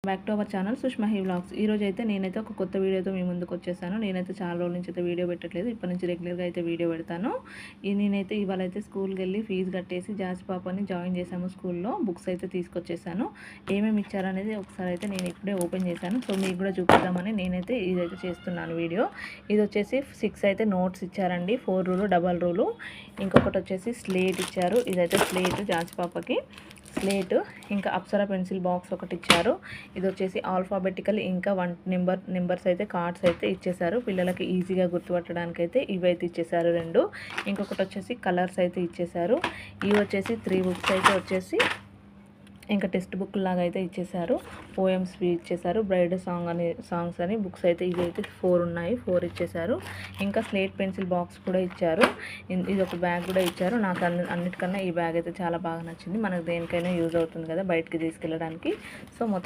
Back to our channel Sushma he vlogs. ఈరోజు అయితే నేనైతే ఒక కొత్త వీడియోతో మీ ముందుకు వచ్చేసాను. నేనైతే చాలా రోజుల నుంచి అయితే వీడియో పెట్టట్లేదు. ఇప్పటి నుంచి రెగ్యులర్గా అయితే వీడియో పెడతాను. నేనైతే ఇవాళ అయితే స్కూల్కి వెళ్ళి ఫీజు కట్టేసి జాజ్ పాపని జాయిన్ చేశాము స్కూల్లో. బుక్స్ అయితే తీసుకొచ్చేసాను. ఏమేమి ఇచ్చారనేది ఒకసారి అయితే నేను ఇప్పుడే ఓపెన్ చేశాను. సో మీకు కూడా చూపిద్దామని నేనైతే ఇదైతే చేస్తున్నాను వీడియో. ఇది వచ్చేసి 6 అయితే నోట్స్ ఇచ్చారండి. 4 రూలు, డబల్ రూలు, ఇంకొకటి వచ్చేసి స్లేట్ ఇచ్చారు. ఇదైతే స్లేట్ జాజ్ పాపకి స్లేట్, ఇంకా అప్సరా పెన్సిల్ బాక్స్ ఒకటి ఇచ్చారు. ఇది వచ్చేసి ఆల్ఫాబెటికల్, ఇంకా 1 నెంబర్స్ అయితే కార్డ్స్ అయితే ఇచ్చేసారు. పిల్లలకి ఈజీగా గుర్తుపట్టడానికి అయితే ఇవైతే ఇచ్చేసారు 2. ఇంకొకటి వచ్చేసి కలర్స్ అయితే ఇచ్చేసారు. ఇవి వచ్చేసి 3 బుక్స్ అయితే వచ్చేసి ఇంకా టెక్స్ట్ బుక్ లాగా అయితే ఇచ్చేసారు. పోయమ్స్ ఇచ్చేసారు. బ్రైడ్ సాంగ్స్ అని బుక్స్ అయితే ఇవి అయితే 4 ఉన్నాయి. 4 ఇచ్చేసారు. ఇంకా స్లేట్ పెన్సిల్ బాక్స్ కూడా ఇచ్చారు. ఇది ఒక బ్యాగ్ కూడా ఇచ్చారు. నాకు అన్నిటికన్నా ఈ బ్యాగ్ అయితే చాలా బాగా నచ్చింది. మనకు దేనికైనా యూజ్ అవుతుంది కదా బయటికి తీసుకెళ్ళడానికి. సో